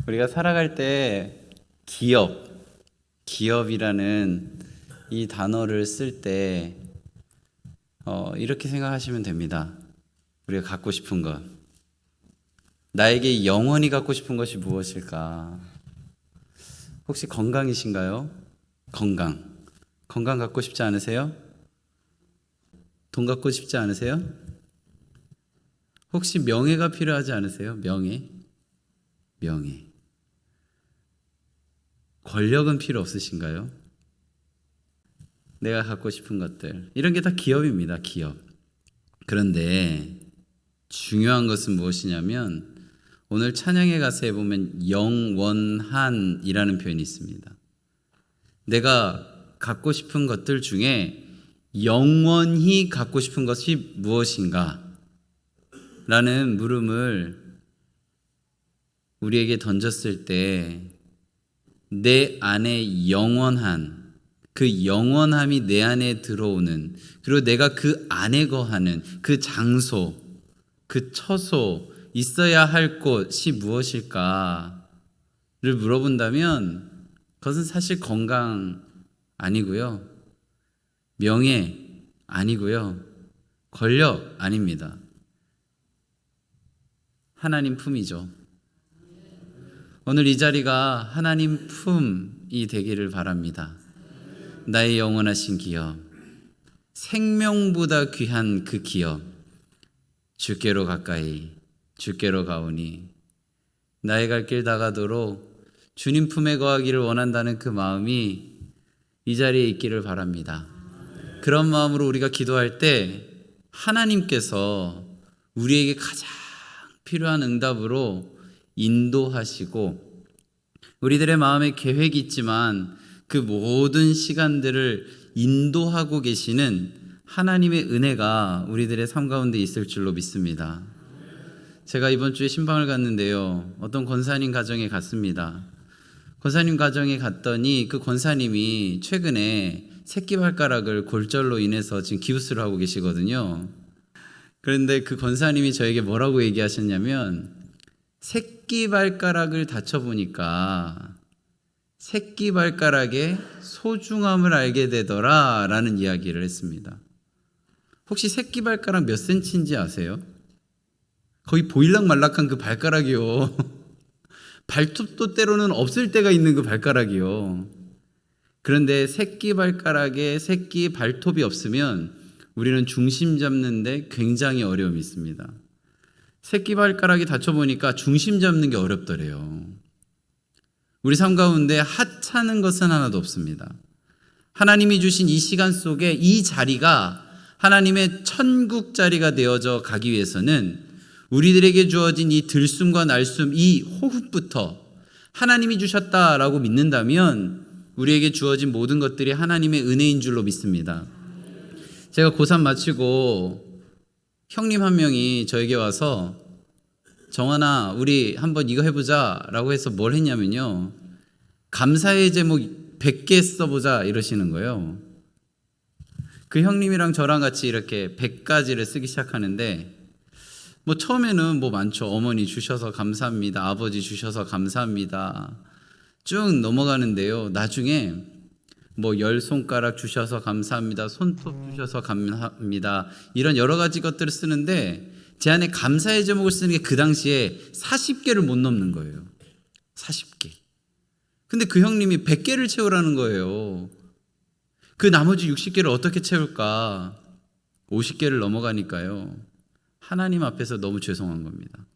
우리가 살아갈 때 기업이라는 이 단어를 쓸 때 이렇게 생각하시면 됩니다. 우리가 갖고 싶은 것, 나에게 영원히 갖고 싶은 것이 무엇일까? 혹시 건강이신가요? 건강 갖고 싶지 않으세요? 돈 갖고 싶지 않으세요? 혹시 명예가 필요하지 않으세요? 명예. 권력은 필요 없으신가요? 내가 갖고 싶은 것들, 이런 게 다 기업입니다. 기업. 그런데 중요한 것은 무엇이냐면 오늘 찬양의 가사에 보면 영원한이라는 표현이 있습니다. 내가 갖고 싶은 것들 중에 영원히 갖고 싶은 것이 무엇인가? 라는 물음을 우리에게 던졌을 때 내 안에 영원한, 그 영원함이 내 안에 들어오는, 그리고 내가 그 안에 거하는 그 장소, 그 처소, 있어야 할 곳이 무엇일까를 물어본다면 그것은 사실 건강 아니고요, 명예 아니고요, 권력 아닙니다. 하나님 품이죠. 오늘 이 자리가 하나님 품이 되기를 바랍니다. 나의 영원하신 기업, 생명보다 귀한 그 기업, 주께로 가까이, 주께로 가오니, 나의 갈 길 다가도록 주님 품에 거하기를 원한다는 그 마음이 이 자리에 있기를 바랍니다. 그런 마음으로 우리가 기도할 때 하나님께서 우리에게 가장 필요한 응답으로 인도하시고, 우리들의 마음에 계획이 있지만 그 모든 시간들을 인도하고 계시는 하나님의 은혜가 우리들의 삶 가운데 있을 줄로 믿습니다. 제가 이번 주에 신방을 갔는데요, 어떤 권사님 가정에 갔습니다. 권사님 가정에 갔더니 그 권사님이 최근에 새끼발가락을 골절로 인해서 지금 기부스를 하고 계시거든요. 그런데 그 권사님이 저에게 뭐라고 얘기하셨냐면, 새끼발가락을 다쳐보니까 새끼발가락의 소중함을 알게 되더라 라는 이야기를 했습니다. 혹시 새끼발가락 몇 센치인지 아세요? 거의 보일락말락한 그 발가락이요. 발톱도 때로는 없을 때가 있는 그 발가락이요. 그런데 새끼발가락에 새끼 발톱이 없으면 우리는 중심 잡는데 굉장히 어려움이 있습니다. 새끼발가락이 다쳐보니까 중심 잡는 게 어렵더래요. 우리 삶 가운데 하찮은 것은 하나도 없습니다. 하나님이 주신 이 시간 속에 이 자리가 하나님의 천국 자리가 되어져 가기 위해서는 우리들에게 주어진 이 들숨과 날숨, 이 호흡부터 하나님이 주셨다라고 믿는다면 우리에게 주어진 모든 것들이 하나님의 은혜인 줄로 믿습니다. 제가 고3 마치고 형님 한 명이 저에게 와서, 정환아, 우리 한번 이거 해보자 라고 해서 뭘 했냐면요, 감사의 제목 100개 써보자 이러시는 거예요. 그 형님이랑 저랑 같이 이렇게 100가지를 쓰기 시작하는데, 처음에는 많죠. 어머니 주셔서 감사합니다, 아버지 주셔서 감사합니다, 쭉 넘어가는데요, 나중에 10손가락 주셔서 감사합니다, 손톱 주셔서 감사합니다, 이런 여러 가지 것들을 쓰는데 제 안에 감사의 제목을 쓰는 게 그 당시에 40개를 못 넘는 거예요. 40개. 근데 그 형님이 100개를 채우라는 거예요. 그 나머지 60개를 어떻게 채울까? 50개를 넘어가니까요, 하나님 앞에서 너무 죄송한 겁니다.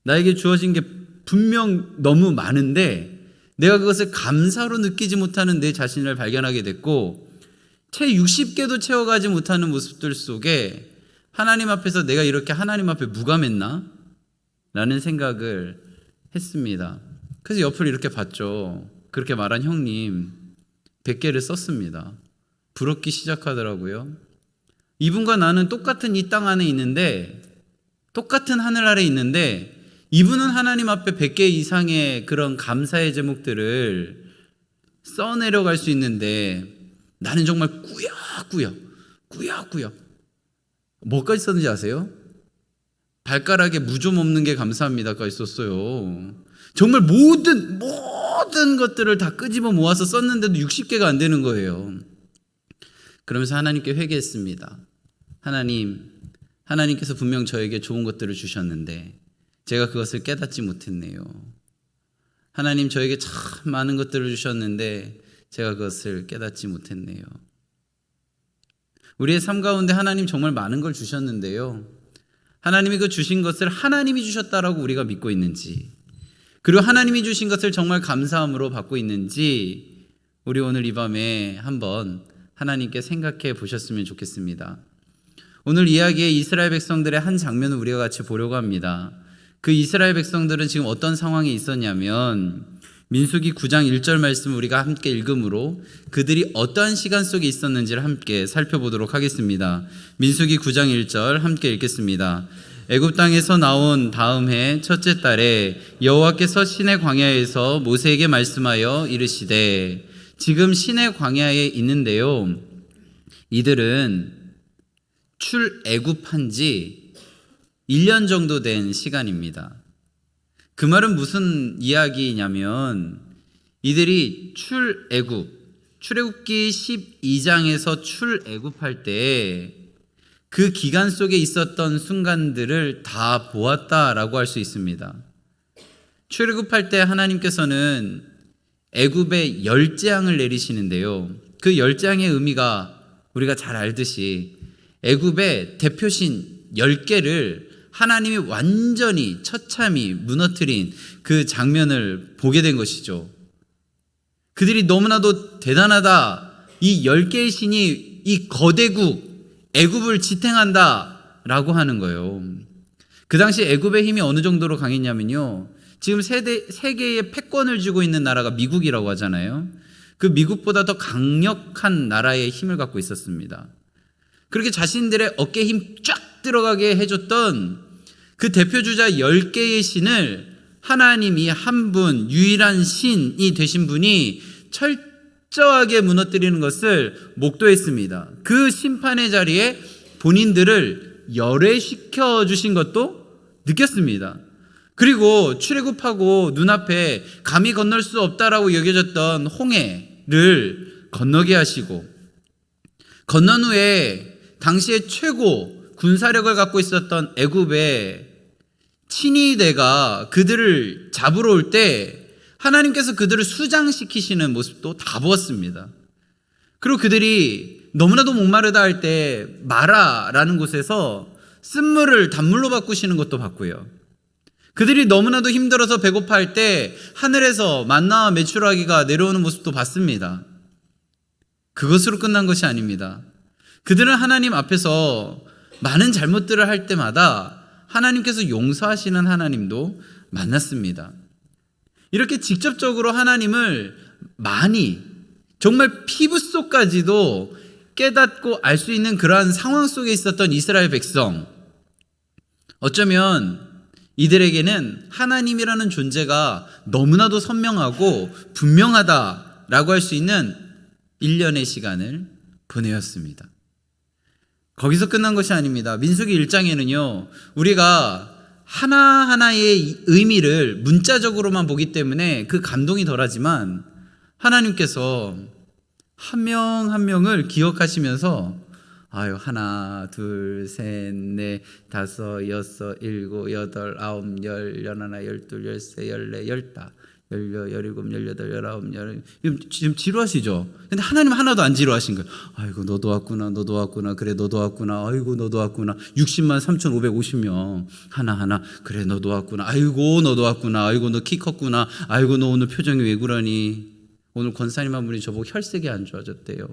나에게 주어진 게 분명 너무 많은데 내가 그것을 감사로 느끼지 못하는 내 자신을 발견하게 됐고, 채 60개도 채워가지 못하는 모습들 속에 하나님 앞에서 내가 이렇게 하나님 앞에 무감했나? 라는 생각을 했습니다. 그래서 옆을 이렇게 봤죠. 그렇게 말한 형님 100개를 썼습니다. 부럽기 시작하더라고요. 이분과 나는 똑같은 이 땅 안에 있는데, 똑같은 하늘 아래 있는데, 이분은 하나님 앞에 100개 이상의 그런 감사의 제목들을 써내려갈 수 있는데 나는 정말 꾸역꾸역 뭐까지 썼는지 아세요? 발가락에 무좀 없는 게 감사합니다까지 썼어요. 정말 모든 것들을 다 끄집어 모아서 썼는데도 60개가 안 되는 거예요. 그러면서 하나님께 회개했습니다. 하나님께서 분명 저에게 좋은 것들을 주셨는데 제가 그것을 깨닫지 못했네요. 하나님, 저에게 참 많은 것들을 주셨는데 제가 그것을 깨닫지 못했네요. 우리의 삶 가운데 하나님 정말 많은 걸 주셨는데요, 하나님이 그 주신 것을 하나님이 주셨다라고 우리가 믿고 있는지, 그리고 하나님이 주신 것을 정말 감사함으로 받고 있는지 우리 오늘 이 밤에 한번 하나님께 생각해 보셨으면 좋겠습니다. 오늘 이야기의 이스라엘 백성들의 한 장면을 우리가 같이 보려고 합니다. 그 이스라엘 백성들은 지금 어떤 상황에 있었냐면, 민수기 9장 1절 말씀을 우리가 함께 읽음으로 그들이 어떠한 시간 속에 있었는지를 함께 살펴보도록 하겠습니다. 민수기 9장 1절 함께 읽겠습니다. 애굽 땅에서 나온 다음 해 첫째 달에 여호와께서 시내 광야에서 모세에게 말씀하여 이르시되, 지금 시내 광야에 있는데요, 이들은 출애굽한 지 1년 정도 된 시간입니다. 그 말은 무슨 이야기냐면, 이들이 출애굽기 12장에서 출애굽할 때 그 기간 속에 있었던 순간들을 다 보았다라고 할 수 있습니다. 출애굽할 때 하나님께서는 애굽에 열재앙을 내리시는데요, 그 열재앙의 의미가 우리가 잘 알듯이 애굽의 대표신 10개를 하나님이 완전히 처참히 무너뜨린 그 장면을 보게 된 것이죠. 그들이 너무나도 대단하다, 이 10개의 신이 이 거대국 애굽을 지탱한다 라고 하는 거예요. 그 당시 애굽의 힘이 어느 정도로 강했냐면요, 지금 세계의 패권을 쥐고 있는 나라가 미국이라고 하잖아요. 그 미국보다 더 강력한 나라의 힘을 갖고 있었습니다. 그렇게 자신들의 어깨에 힘 쫙 들어가게 해줬던 그 대표주자 10개의 신을 하나님이 한 분, 유일한 신이 되신 분이 철저하게 무너뜨리는 것을 목도했습니다. 그 심판의 자리에 본인들을 열애시켜 주신 것도 느꼈습니다. 그리고 출애굽하고 눈앞에 감히 건널 수 없다라고 여겨졌던 홍해를 건너게 하시고, 건넌 후에 당시에 최고 군사력을 갖고 있었던 애굽의 친위대가 그들을 잡으러 올 때 하나님께서 그들을 수장시키시는 모습도 다 보았습니다. 그리고 그들이 너무나도 목마르다 할 때 마라라는 곳에서 쓴물을 단물로 바꾸시는 것도 봤고요. 그들이 너무나도 힘들어서 배고파할 때 하늘에서 만나와 메추라기가 내려오는 모습도 봤습니다. 그것으로 끝난 것이 아닙니다. 그들은 하나님 앞에서 많은 잘못들을 할 때마다 하나님께서 용서하시는 하나님도 만났습니다. 이렇게 직접적으로 하나님을 많이, 정말 피부 속까지도 깨닫고 알 수 있는 그러한 상황 속에 있었던 이스라엘 백성, 어쩌면 이들에게는 하나님이라는 존재가 너무나도 선명하고 분명하다라고 할 수 있는 1년의 시간을 보내었습니다. 거기서 끝난 것이 아닙니다. 민수기 1장에는요, 우리가 하나하나의 의미를 문자적으로만 보기 때문에 그 감동이 덜하지만, 하나님께서 한 명 한 명을 기억하시면서 하나, 둘, 셋, 넷, 다섯, 여섯, 일곱, 여덟, 아홉, 열, 열하나, 열둘, 열세, 열네, 열다, 열여, 열일곱, 열여덟, 열아홉, 지금 지루하시죠? 근데 하나님 하나도 안 지루하신 거예요. 아이고, 너도 왔구나, 너도 왔구나, 그래, 너도 왔구나, 아이고, 너도 왔구나, 60만 3,550명, 하나하나, 그래, 너도 왔구나, 아이고, 너도 왔구나, 아이고, 너 키 컸구나, 아이고, 너 오늘 표정이 왜 그러니, 오늘 권사님 한 분이 저보고 혈색이 안 좋아졌대요.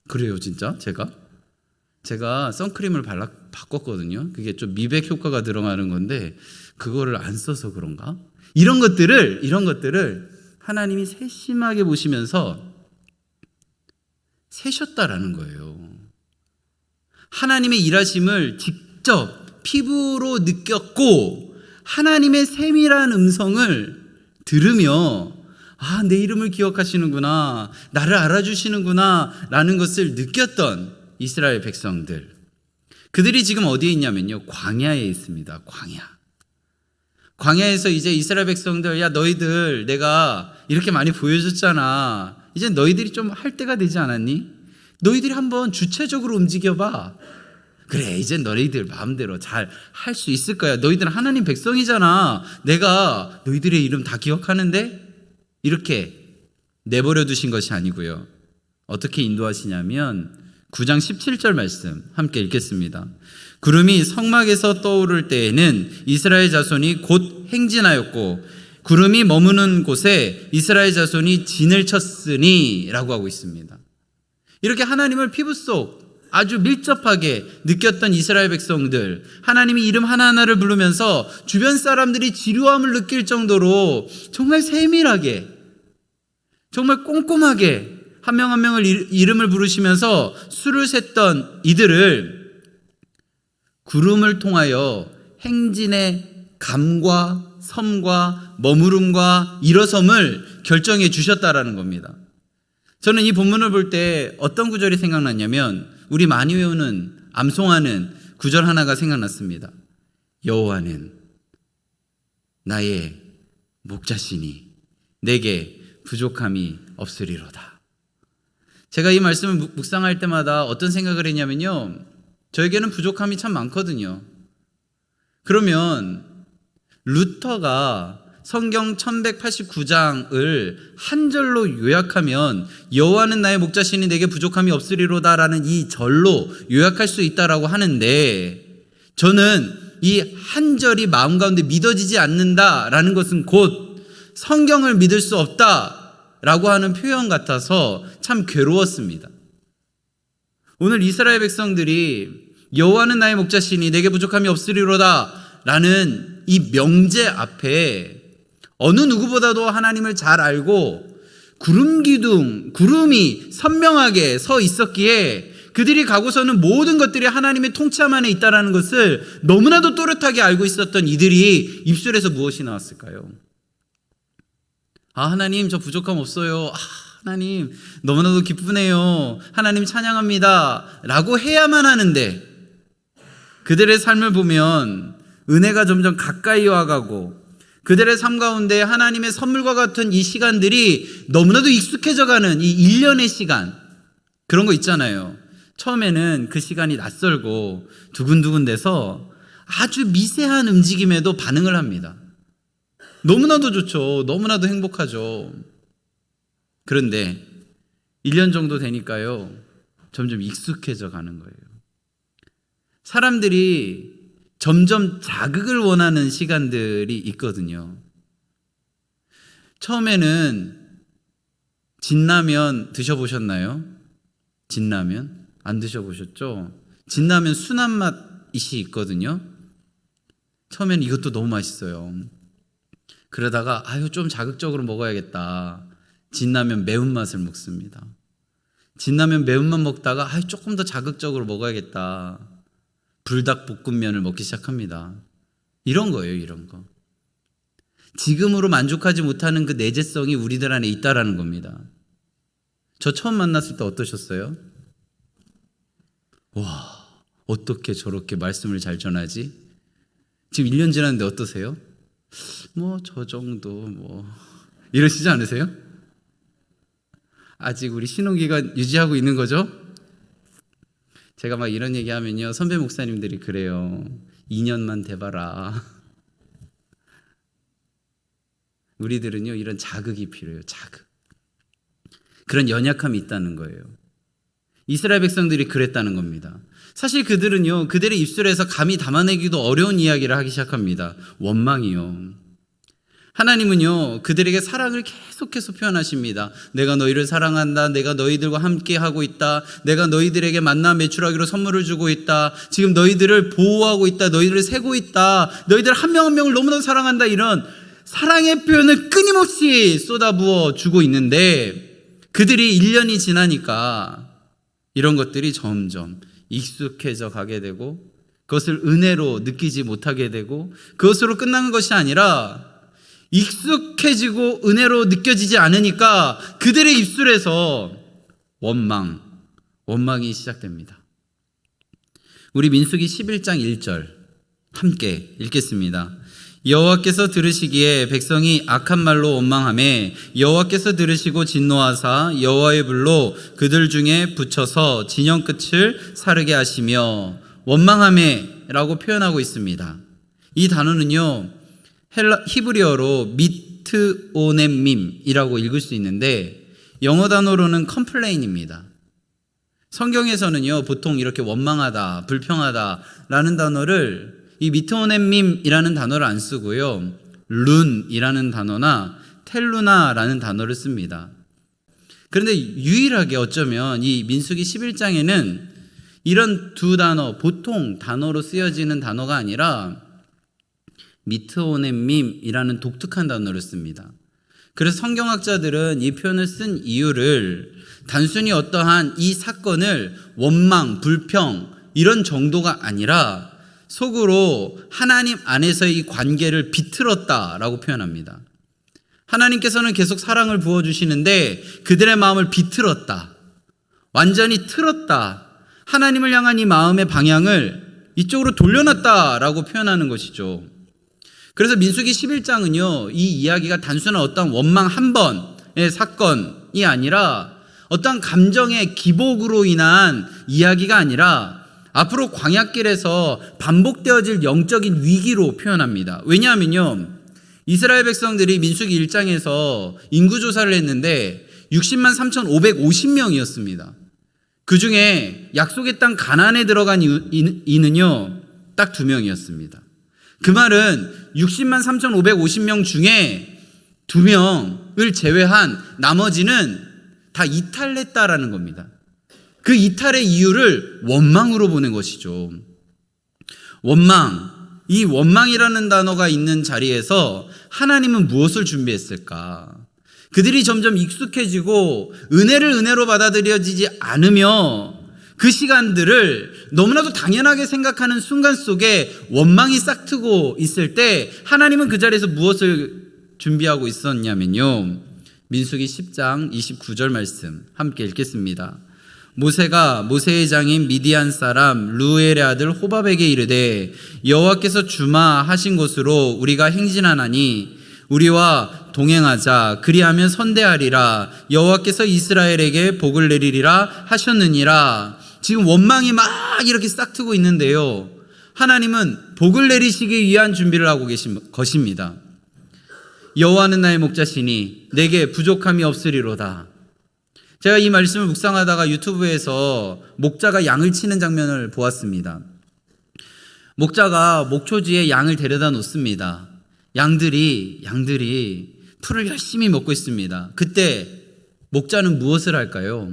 그래요, 진짜? 제가 선크림을 바꿨거든요. 그게 좀 미백 효과가 들어가는 건데 그거를 안 써서 그런가? 이런 것들을 하나님이 세심하게 보시면서 세셨다라는 거예요. 하나님의 일하심을 직접 피부로 느꼈고, 하나님의 세밀한 음성을 들으며 내 이름을 기억하시는구나, 나를 알아주시는구나 라는 것을 느꼈던 이스라엘 백성들, 그들이 지금 어디에 있냐면요, 광야에 있습니다. 광야에서 이제 이스라엘 백성들, 야 너희들 내가 이렇게 많이 보여줬잖아. 이제 너희들이 좀 할 때가 되지 않았니? 너희들이 한번 주체적으로 움직여봐. 그래, 이제 너희들 마음대로 잘 할 수 있을 거야. 너희들은 하나님 백성이잖아. 내가 너희들의 이름 다 기억하는데? 이렇게 내버려 두신 것이 아니고요. 어떻게 인도하시냐면 9장 17절 말씀 함께 읽겠습니다. 구름이 성막에서 떠오를 때에는 이스라엘 자손이 곧 행진하였고 구름이 머무는 곳에 이스라엘 자손이 진을 쳤으니 라고 하고 있습니다. 이렇게 하나님을 피부 속 아주 밀접하게 느꼈던 이스라엘 백성들, 하나님이 이름 하나하나를 부르면서 주변 사람들이 지루함을 느낄 정도로 정말 세밀하게, 정말 꼼꼼하게 한 명 한 명을 이름을 부르시면서 수를 셌던 이들을 구름을 통하여 행진의 감과 섬과 머무름과 일어섬을 결정해 주셨다라는 겁니다. 저는 이 본문을 볼 때 어떤 구절이 생각났냐면 우리 많이 외우는 암송하는 구절 하나가 생각났습니다. 여호와는 나의 목자시니 내게 부족함이 없으리로다. 제가 이 말씀을 묵상할 때마다 어떤 생각을 했냐면요, 저에게는 부족함이 참 많거든요. 그러면 루터가 성경 1189장을 한 절로 요약하면 여호와는 나의 목자시니 내게 부족함이 없으리로다라는 이 절로 요약할 수 있다라고 하는데, 저는 이 한 절이 마음 가운데 믿어지지 않는다라는 것은 곧 성경을 믿을 수 없다라고 하는 표현 같아서 참 괴로웠습니다. 오늘 이스라엘 백성들이 여호와는 나의 목자시니 내게 부족함이 없으리로다 라는 이 명제 앞에 어느 누구보다도 하나님을 잘 알고 구름이 선명하게 서 있었기에 그들이 가고서는 모든 것들이 하나님의 통치함 안에 있다는 것을 너무나도 또렷하게 알고 있었던 이들이 입술에서 무엇이 나왔을까요? 하나님 저 부족함 없어요. 하나님 너무나도 기쁘네요. 하나님 찬양합니다 라고 해야만 하는데, 그들의 삶을 보면 은혜가 점점 가까이 와가고 그들의 삶 가운데 하나님의 선물과 같은 이 시간들이 너무나도 익숙해져가는 이 1년의 시간, 그런 거 있잖아요. 처음에는 그 시간이 낯설고 두근두근 돼서 아주 미세한 움직임에도 반응을 합니다. 너무나도 좋죠. 너무나도 행복하죠. 그런데 1년 정도 되니까요, 점점 익숙해져 가는 거예요. 사람들이 점점 자극을 원하는 시간들이 있거든요. 처음에는 진라면 드셔보셨나요? 진라면? 안 드셔보셨죠? 진라면 순한 맛이 있거든요. 처음에는 이것도 너무 맛있어요. 그러다가 좀 자극적으로 먹어야겠다. 진라면 매운맛을 먹습니다. 진라면 매운맛 먹다가 조금 더 자극적으로 먹어야겠다. 불닭볶음면을 먹기 시작합니다. 이런 거예요, 이런 거. 지금으로 만족하지 못하는 그 내재성이 우리들 안에 있다라는 겁니다. 저 처음 만났을 때 어떠셨어요? 와, 어떻게 저렇게 말씀을 잘 전하지? 지금 1년 지났는데 어떠세요? 저 정도 이러시지 않으세요? 아직 우리 신혼기간 유지하고 있는 거죠? 제가 막 이런 얘기하면요, 선배 목사님들이 그래요. 2년만 돼봐라. 우리들은요, 이런 자극이 필요해요. 자극. 그런 연약함이 있다는 거예요. 이스라엘 백성들이 그랬다는 겁니다. 사실 그들은요, 그들의 입술에서 감히 담아내기도 어려운 이야기를 하기 시작합니다. 원망이요. 하나님은요, 그들에게 사랑을 계속해서 표현하십니다. 내가 너희를 사랑한다. 내가 너희들과 함께 하고 있다. 내가 너희들에게 만나 매출하기로 선물을 주고 있다. 지금 너희들을 보호하고 있다. 너희들을 세고 있다. 너희들 한 명 한 명을 너무나 사랑한다. 이런 사랑의 표현을 끊임없이 쏟아부어 주고 있는데, 그들이 1년이 지나니까 이런 것들이 점점 익숙해져 가게 되고 그것을 은혜로 느끼지 못하게 되고, 그것으로 끝나는 것이 아니라 익숙해지고 은혜로 느껴지지 않으니까 그들의 입술에서 원망이 시작됩니다. 우리 민수기 11장 1절 함께 읽겠습니다. 여호와께서 들으시기에 백성이 악한 말로 원망하매 여호와께서 들으시고 진노하사 여호와의 불로 그들 중에 붙여서 진영 끝을 사르게 하시며 원망하매 라고 표현하고 있습니다. 이 단어는요 히브리어로 미트오넴밈이라고 읽을 수 있는데 영어 단어로는 컴플레인입니다. 성경에서는요 보통 이렇게 원망하다, 불평하다라는 단어를 이 미트오넴밈이라는 단어를 안 쓰고요 룬이라는 단어나 텔루나라는 단어를 씁니다. 그런데 유일하게 어쩌면 이 민수기 11장에는 이런 두 단어, 보통 단어로 쓰여지는 단어가 아니라 미트오넴밈이라는 독특한 단어를 씁니다. 그래서 성경학자들은 이 표현을 쓴 이유를 단순히 어떠한 이 사건을 원망, 불평 이런 정도가 아니라 속으로 하나님 안에서의 이 관계를 비틀었다라고 표현합니다. 하나님께서는 계속 사랑을 부어주시는데 그들의 마음을 비틀었다. 완전히 틀었다. 하나님을 향한 이 마음의 방향을 이쪽으로 돌려놨다라고 표현하는 것이죠. 그래서 민수기 11장은요 이 이야기가 단순한 어떤 원망 한 번의 사건이 아니라 어떤 감정의 기복으로 인한 이야기가 아니라 앞으로 광야길에서 반복되어질 영적인 위기로 표현합니다. 왜냐하면요 이스라엘 백성들이 민수기 1장에서 인구조사를 했는데 60만 3,550명이었습니다. 그 중에 약속의 땅 가나안에 들어간 이는요 딱 2명이었습니다. 그 말은 60만 3,550명 중에 2명을 제외한 나머지는 다 이탈했다라는 겁니다. 그 이탈의 이유를 원망으로 보는 것이죠. 원망, 이 원망이라는 단어가 있는 자리에서 하나님은 무엇을 준비했을까? 그들이 점점 익숙해지고 은혜를 은혜로 받아들여지지 않으며 그 시간들을 너무나도 당연하게 생각하는 순간 속에 원망이 싹트고 있을 때 하나님은 그 자리에서 무엇을 준비하고 있었냐면요 민수기 10장 29절 말씀 함께 읽겠습니다. 모세가 모세의 장인 미디안 사람 루엘의 아들 호밥에게 이르되 여호와께서 주마하신 곳으로 우리가 행진하나니 우리와 동행하자. 그리하면 선대하리라. 여호와께서 이스라엘에게 복을 내리리라 하셨느니라. 지금 원망이 막 이렇게 싹트고 있는데요 하나님은 복을 내리시기 위한 준비를 하고 계신 것입니다. 여호와는 나의 목자시니 내게 부족함이 없으리로다. 제가 이 말씀을 묵상하다가 유튜브에서 목자가 양을 치는 장면을 보았습니다. 목자가 목초지에 양을 데려다 놓습니다. 양들이 풀을 열심히 먹고 있습니다. 그때 목자는 무엇을 할까요?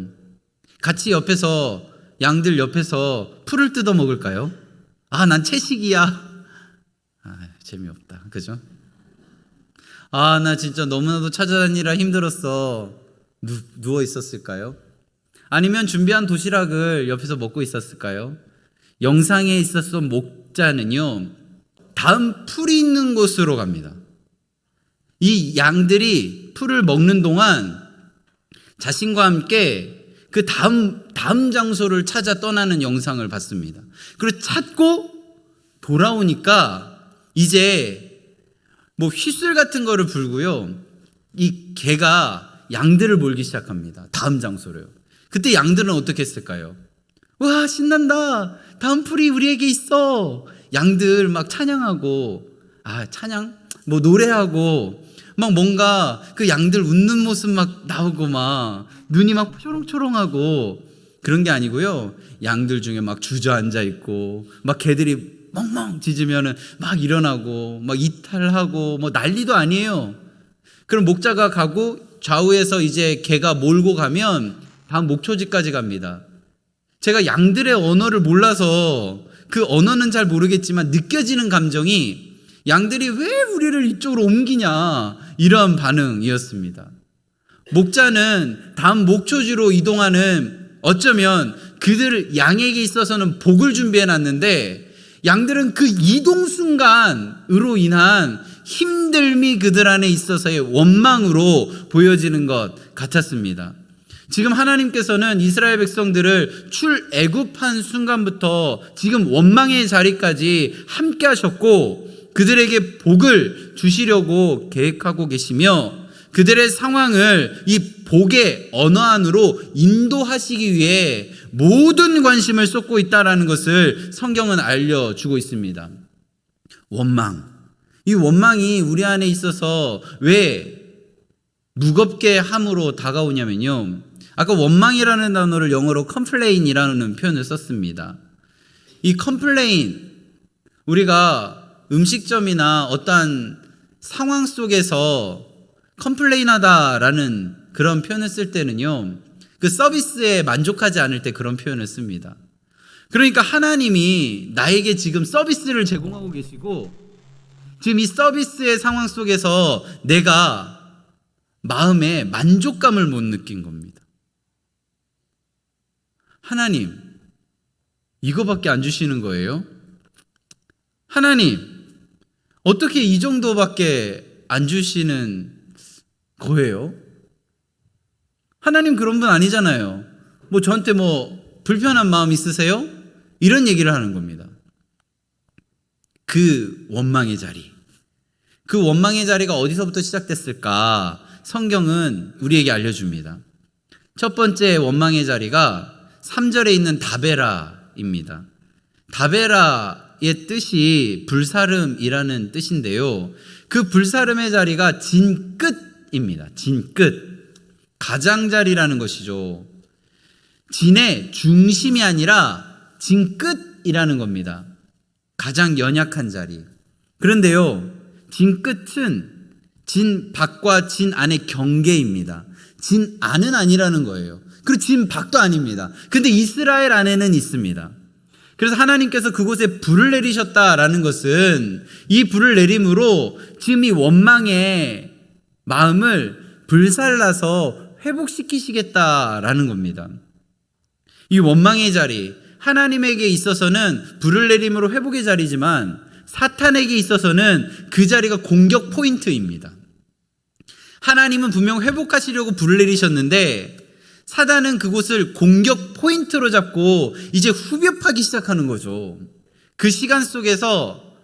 같이 옆에서 양들 옆에서 풀을 뜯어 먹을까요? 난 채식이야. 재미없다. 그죠? 나 진짜 너무나도 찾아다니라 힘들었어. 누워 있었을까요? 아니면 준비한 도시락을 옆에서 먹고 있었을까요? 영상에 있었던 목자는요 다음 풀이 있는 곳으로 갑니다. 이 양들이 풀을 먹는 동안 자신과 함께 그 다음 장소를 찾아 떠나는 영상을 봤습니다. 그리고 찾고 돌아오니까 이제 뭐 휘슬 같은 거를 불고요 이 개가 양들을 몰기 시작합니다. 다음 장소로요. 그때 양들은 어떻게 했을까요? 와 신난다. 다음 풀이 우리에게 있어. 양들 막 찬양하고 찬양? 뭐 노래하고 막 뭔가 그 양들 웃는 모습 막 나오고 막 눈이 막 초롱초롱하고 그런 게 아니고요. 양들 중에 막 주저앉아 있고 막 개들이 멍멍 짖으면은 막 일어나고 막 이탈하고 뭐 난리도 아니에요. 그럼 목자가 가고 좌우에서 이제 개가 몰고 가면 다음 목초지까지 갑니다. 제가 양들의 언어를 몰라서 그 언어는 잘 모르겠지만 느껴지는 감정이 양들이 왜 우리를 이쪽으로 옮기냐 이러한 반응이었습니다. 목자는 다음 목초지로 이동하는 어쩌면 그들 양에게 있어서는 복을 준비해 놨는데 양들은 그 이동 순간으로 인한 힘듦이 그들 안에 있어서의 원망으로 보여지는 것 같았습니다. 지금 하나님께서는 이스라엘 백성들을 출애굽한 순간부터 지금 원망의 자리까지 함께 하셨고 그들에게 복을 주시려고 계획하고 계시며 그들의 상황을 이 복의 언어 안으로 인도하시기 위해 모든 관심을 쏟고 있다는 것을 성경은 알려주고 있습니다. 원망. 이 원망이 우리 안에 있어서 왜 무겁게 함으로 다가오냐면요. 아까 원망이라는 단어를 영어로 complain이라는 표현을 썼습니다. 이 complain, 우리가 음식점이나 어떠한 상황 속에서 컴플레인하다라는 그런 표현을 쓸 때는요, 그 서비스에 만족하지 않을 때 그런 표현을 씁니다. 그러니까 하나님이 나에게 지금 서비스를 제공하고 계시고 지금 이 서비스의 상황 속에서 내가 마음에 만족감을 못 느낀 겁니다. 하나님, 이거밖에 안 주시는 거예요? 하나님, 어떻게 이 정도밖에 안 주시는 거예요? 하나님 그런 분 아니잖아요. 뭐 저한테 뭐 불편한 마음 있으세요? 이런 얘기를 하는 겁니다. 그 원망의 자리. 그 원망의 자리가 어디서부터 시작됐을까? 성경은 우리에게 알려줍니다. 첫 번째 원망의 자리가 3절에 있는 다베라입니다. 다베라의 뜻이 불사름이라는 뜻인데요. 그 불사름의 자리가 진끝입니다. 진끝. 가장자리라는 것이죠. 진의 중심이 아니라 진끝이라는 겁니다. 가장 연약한 자리. 그런데요, 진끝은 진 밖과 진 안의 경계입니다. 진 안은 아니라는 거예요. 그리고 진 밖도 아닙니다. 근데 이스라엘 안에는 있습니다. 그래서 하나님께서 그곳에 불을 내리셨다라는 것은 이 불을 내림으로 지금 이 원망의 마음을 불살라서 회복시키시겠다라는 겁니다. 이 원망의 자리, 하나님에게 있어서는 불을 내림으로 회복의 자리지만 사탄에게 있어서는 그 자리가 공격 포인트입니다. 하나님은 분명 회복하시려고 불을 내리셨는데 사단은 그곳을 공격 포인트로 잡고 이제 후벼파기 시작하는 거죠. 그 시간 속에서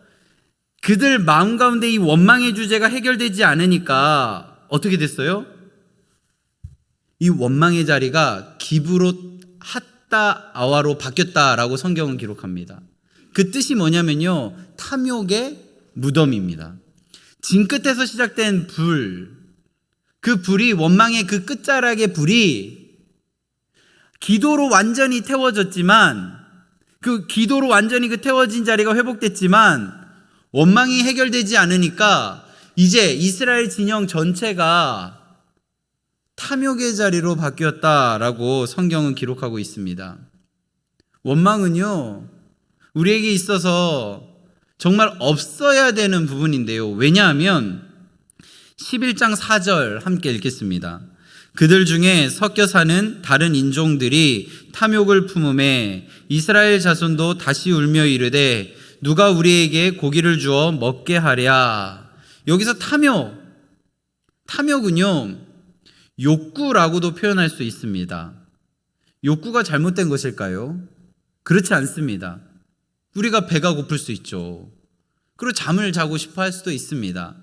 그들 마음 가운데 이 원망의 주제가 해결되지 않으니까 어떻게 됐어요? 이 원망의 자리가 기브롯 핫다 아와로 바뀌었다라고 성경은 기록합니다. 그 뜻이 뭐냐면요, 탐욕의 무덤입니다. 진 끝에서 시작된 불, 그 불이, 원망의 그 끝자락의 불이 기도로 완전히 태워졌지만, 그 기도로 완전히 그 태워진 자리가 회복됐지만 원망이 해결되지 않으니까 이제 이스라엘 진영 전체가 탐욕의 자리로 바뀌었다라고 성경은 기록하고 있습니다. 원망은요, 우리에게 있어서 정말 없어야 되는 부분인데요. 왜냐하면 11장 4절 함께 읽겠습니다. 그들 중에 섞여 사는 다른 인종들이 탐욕을 품음에 이스라엘 자손도 다시 울며 이르되 누가 우리에게 고기를 주어 먹게 하랴. 여기서 탐욕은요, 욕구라고도 표현할 수 있습니다. 욕구가 잘못된 것일까요? 그렇지 않습니다. 우리가 배가 고플 수 있죠. 그리고 잠을 자고 싶어 할 수도 있습니다.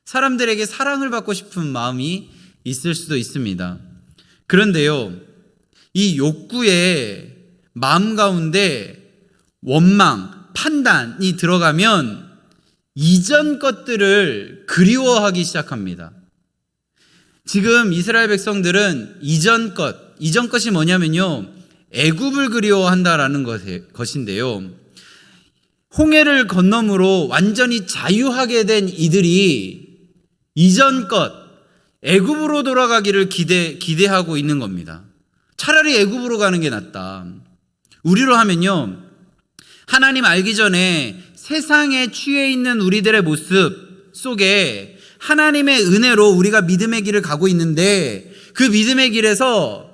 사람들에게 사랑을 받고 싶은 마음이 있을 수도 있습니다. 그런데요, 이 욕구의 마음 가운데 원망, 판단이 들어가면 이전 것들을 그리워하기 시작합니다. 지금 이스라엘 백성들은 이전 것이 뭐냐면요, 애굽을 그리워한다라는 것인데요. 홍해를 건너므로 완전히 자유하게 된 이들이 이전 것, 애굽으로 돌아가기를 기대하고 있는 겁니다. 차라리 애굽으로 가는 게 낫다. 우리로 하면요, 하나님 알기 전에 세상에 취해 있는 우리들의 모습 속에 하나님의 은혜로 우리가 믿음의 길을 가고 있는데 그 믿음의 길에서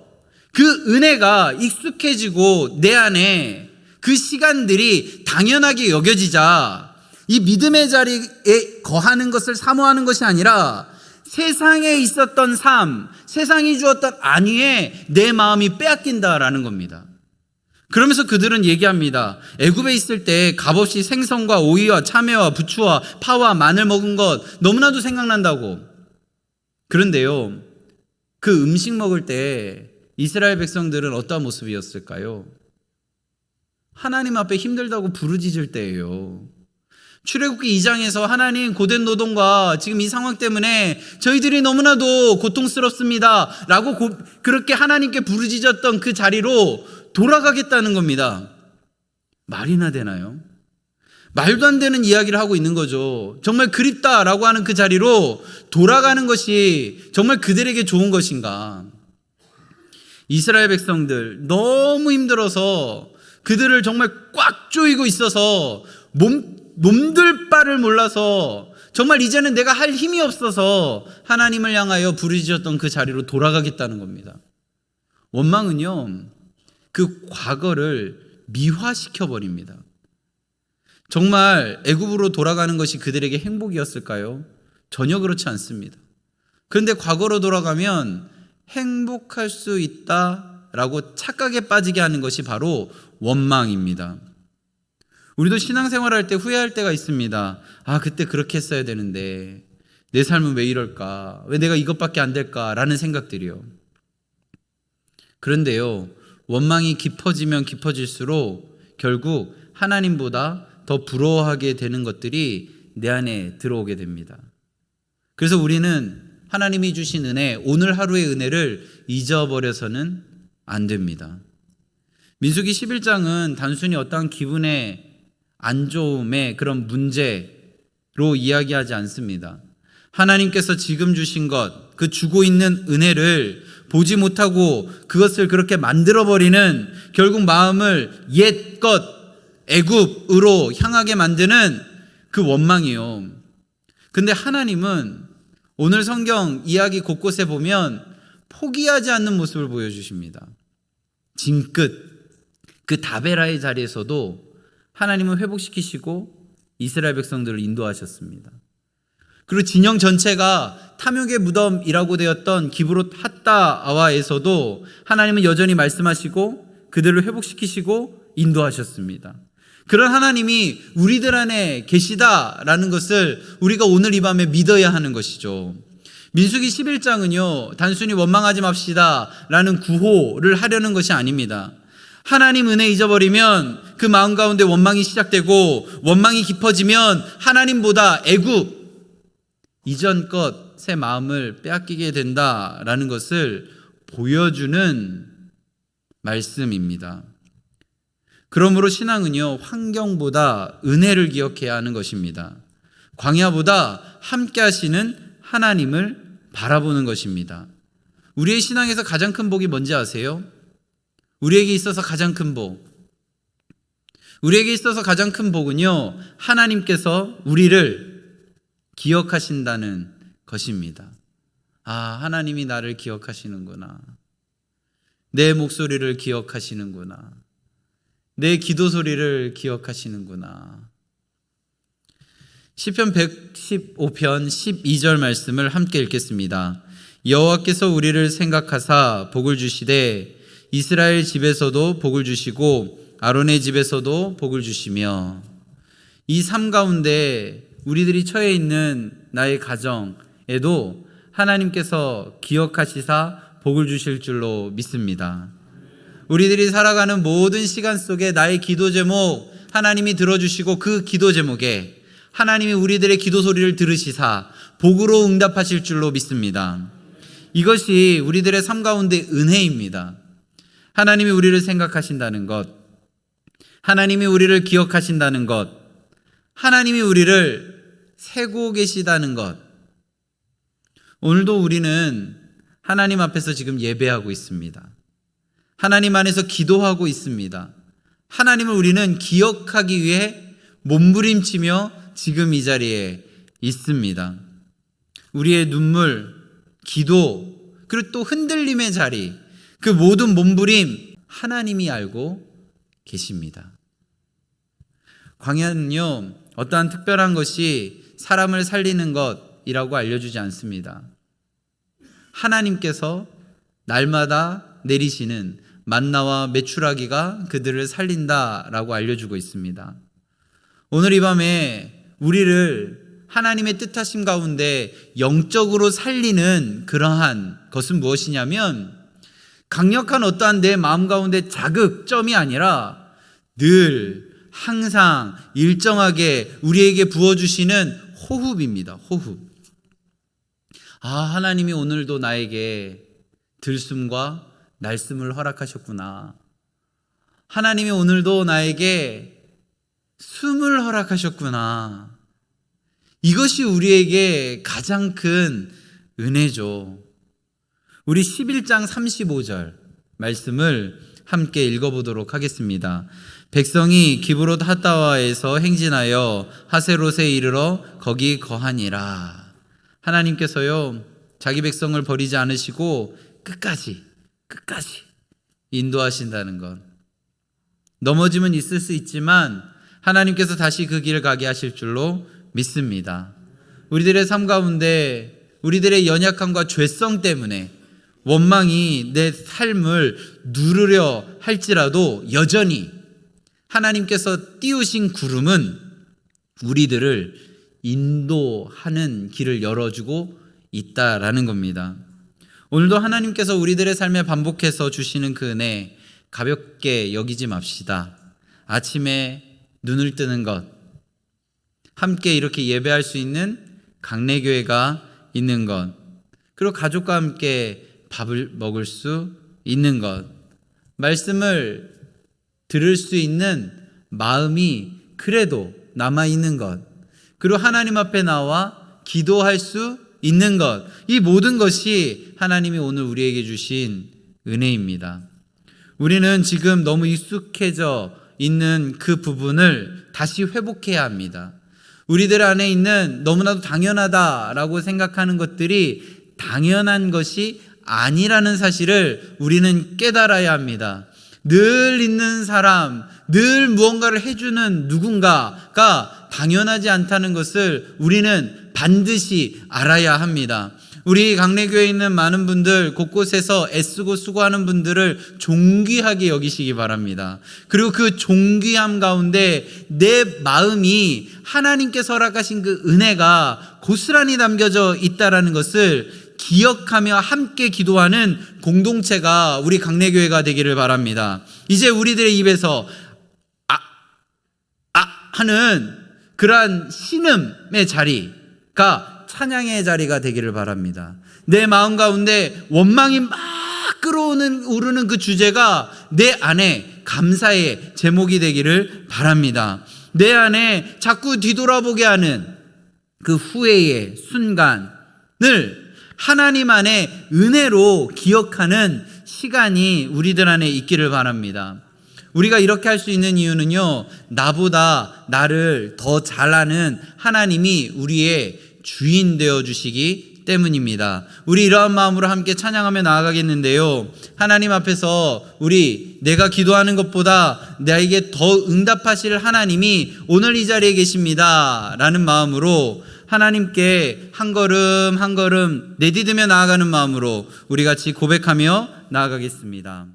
그 은혜가 익숙해지고 내 안에 그 시간들이 당연하게 여겨지자 이 믿음의 자리에 거하는 것을 사모하는 것이 아니라 세상에 있었던 삶, 세상이 주었던 안위에 내 마음이 빼앗긴다라는 겁니다. 그러면서 그들은 얘기합니다. 애굽에 있을 때 값없이 생선과 오이와 참외와 부추와 파와 마늘 먹은 것 너무나도 생각난다고. 그런데요, 그 음식 먹을 때 이스라엘 백성들은 어떠한 모습이었을까요? 하나님 앞에 힘들다고 부르짖을 때예요. 출애굽기 2장에서 하나님, 고된 노동과 지금 이 상황 때문에 저희들이 너무나도 고통스럽습니다 라고 그렇게 하나님께 부르짖었던 그 자리로 돌아가겠다는 겁니다. 말이나 되나요? 말도 안 되는 이야기를 하고 있는 거죠. 정말 그립다라고 하는 그 자리로 돌아가는 것이 정말 그들에게 좋은 것인가? 이스라엘 백성들 너무 힘들어서 그들을 정말 꽉 조이고 있어서 놈들 바를 몰라서 정말 이제는 내가 할 힘이 없어서 하나님을 향하여 부르짖었던 그 자리로 돌아가겠다는 겁니다. 원망은요, 그 과거를 미화시켜 버립니다. 정말 애굽으로 돌아가는 것이 그들에게 행복이었을까요? 전혀 그렇지 않습니다. 그런데 과거로 돌아가면 행복할 수 있다라고 착각에 빠지게 하는 것이 바로 원망입니다. 우리도 신앙생활할 때 후회할 때가 있습니다. 아, 그때 그렇게 했어야 되는데 내 삶은 왜 이럴까? 왜 내가 이것밖에 안 될까라는 생각들이요. 그런데요, 원망이 깊어지면 깊어질수록 결국 하나님보다 더 부러워하게 되는 것들이 내 안에 들어오게 됩니다. 그래서 우리는 하나님이 주신 은혜, 오늘 하루의 은혜를 잊어버려서는 안 됩니다. 민수기 11장은 단순히 어떠한 기분의 안 좋음의 그런 문제로 이야기하지 않습니다. 하나님께서 지금 주신 것, 그 주고 있는 은혜를 보지 못하고 그것을 그렇게 만들어버리는, 결국 마음을 옛것 애굽으로 향하게 만드는 그 원망이요. 근데 하나님은 오늘 성경 이야기 곳곳에 보면 포기하지 않는 모습을 보여주십니다. 징끝 그 다베라의 자리에서도 하나님은 회복시키시고 이스라엘 백성들을 인도하셨습니다. 그리고 진영 전체가 탐욕의 무덤이라고 되었던 기브롯 핫다아와에서도 하나님은 여전히 말씀하시고 그들을 회복시키시고 인도하셨습니다. 그런 하나님이 우리들 안에 계시다라는 것을 우리가 오늘 이 밤에 믿어야 하는 것이죠. 민수기 11장은요, 단순히 원망하지 맙시다 라는 구호를 하려는 것이 아닙니다. 하나님 은혜 잊어버리면 그 마음 가운데 원망이 시작되고, 원망이 깊어지면 하나님보다 애굽 이전 것의 마음을 빼앗기게 된다라는 것을 보여주는 말씀입니다. 그러므로 신앙은요, 환경보다 은혜를 기억해야 하는 것입니다. 광야보다 함께 하시는 하나님을 바라보는 것입니다. 우리의 신앙에서 가장 큰 복이 뭔지 아세요? 우리에게 있어서 가장 큰 복. 우리에게 있어서 가장 큰 복은요, 하나님께서 우리를 기억하신다는 것입니다. 아, 하나님이 나를 기억하시는구나. 내 목소리를 기억하시는구나. 내 기도 소리를 기억하시는구나. 시편 115편 12절 말씀을 함께 읽겠습니다. 여호와께서 우리를 생각하사 복을 주시되 이스라엘 집에서도 복을 주시고 아론의 집에서도 복을 주시며. 이 삶 가운데 우리들이 처해 있는 나의 가정에도 하나님께서 기억하시사 복을 주실 줄로 믿습니다. 우리들이 살아가는 모든 시간 속에 나의 기도 제목 하나님이 들어주시고, 그 기도 제목에 하나님이 우리들의 기도 소리를 들으시사 복으로 응답하실 줄로 믿습니다. 이것이 우리들의 삶 가운데 은혜입니다. 하나님이 우리를 생각하신다는 것, 하나님이 우리를 기억하신다는 것, 하나님이 우리를 세고 계시다는 것. 오늘도 우리는 하나님 앞에서 지금 예배하고 있습니다. 하나님 안에서 기도하고 있습니다. 하나님을 우리는 기억하기 위해 몸부림치며 지금 이 자리에 있습니다. 우리의 눈물, 기도, 그리고 또 흔들림의 자리, 그 모든 몸부림 하나님이 알고 계십니다. 광야는요, 어떠한 특별한 것이 사람을 살리는 것이라고 알려주지 않습니다. 하나님께서 날마다 내리시는 만나와 메추라기가 그들을 살린다라고 알려주고 있습니다. 오늘 이 밤에 우리를 하나님의 뜻하심 가운데 영적으로 살리는 그러한 것은 무엇이냐면 강력한 어떠한 내 마음 가운데 자극점이 아니라 늘 항상 일정하게 우리에게 부어주시는 호흡입니다. 호흡. 하나님이 오늘도 나에게 들숨과 날숨을 허락하셨구나. 하나님이 오늘도 나에게 숨을 허락하셨구나. 이것이 우리에게 가장 큰 은혜죠. 우리 11장 35절 말씀을 함께 읽어보도록 하겠습니다. 백성이 기브롯 핫다와에서 행진하여 하세롯에 이르러 거기 거하니라. 하나님께서요, 자기 백성을 버리지 않으시고 끝까지 인도하신다는 것. 넘어짐은 있을 수 있지만 하나님께서 다시 그 길을 가게 하실 줄로 믿습니다. 우리들의 삶 가운데 우리들의 연약함과 죄성 때문에 원망이 내 삶을 누르려 할지라도 여전히 하나님께서 띄우신 구름은 우리들을 인도하는 길을 열어주고 있다라는 겁니다. 오늘도 하나님께서 우리들의 삶에 반복해서 주시는 그 은혜 가볍게 여기지 맙시다. 아침에 눈을 뜨는 것, 함께 이렇게 예배할 수 있는 강례교회가 있는 것, 그리고 가족과 함께 밥을 먹을 수 있는 것, 말씀을 들을 수 있는 마음이 그래도 남아있는 것, 그리고 하나님 앞에 나와 기도할 수 있는 것, 이 모든 것이 하나님이 오늘 우리에게 주신 은혜입니다. 우리는 지금 너무 익숙해져 있는 그 부분을 다시 회복해야 합니다. 우리들 안에 있는 너무나도 당연하다라고 생각하는 것들이 당연한 것이 아니라는 사실을 우리는 깨달아야 합니다. 늘 있는 사람, 늘 무언가를 해주는 누군가가 당연하지 않다는 것을 우리는 반드시 알아야 합니다. 우리 강례교회에 있는 많은 분들, 곳곳에서 애쓰고 수고하는 분들을 존귀하게 여기시기 바랍니다. 그리고 그 존귀함 가운데 내 마음이 하나님께서 허락하신 그 은혜가 고스란히 담겨져 있다는 것을 기억하며 함께 기도하는 공동체가 우리 강례교회가 되기를 바랍니다. 이제 우리들의 입에서 하는 그러한 신음의 자리가 찬양의 자리가 되기를 바랍니다. 내 마음 가운데 원망이 막 오르는 그 주제가 내 안에 감사의 제목이 되기를 바랍니다. 내 안에 자꾸 뒤돌아보게 하는 그 후회의 순간을 하나님 안에 은혜로 기억하는 시간이 우리들 안에 있기를 바랍니다. 우리가 이렇게 할 수 있는 이유는요, 나보다 나를 더 잘 아는 하나님이 우리의 주인 되어 주시기 때문입니다. 우리 이러한 마음으로 함께 찬양하며 나아가겠는데요, 하나님 앞에서 내가 기도하는 것보다 나에게 더 응답하실 하나님이 오늘 이 자리에 계십니다 라는 마음으로 하나님께 한 걸음 한 걸음 내디디며 나아가는 마음으로 우리 같이 고백하며 나아가겠습니다.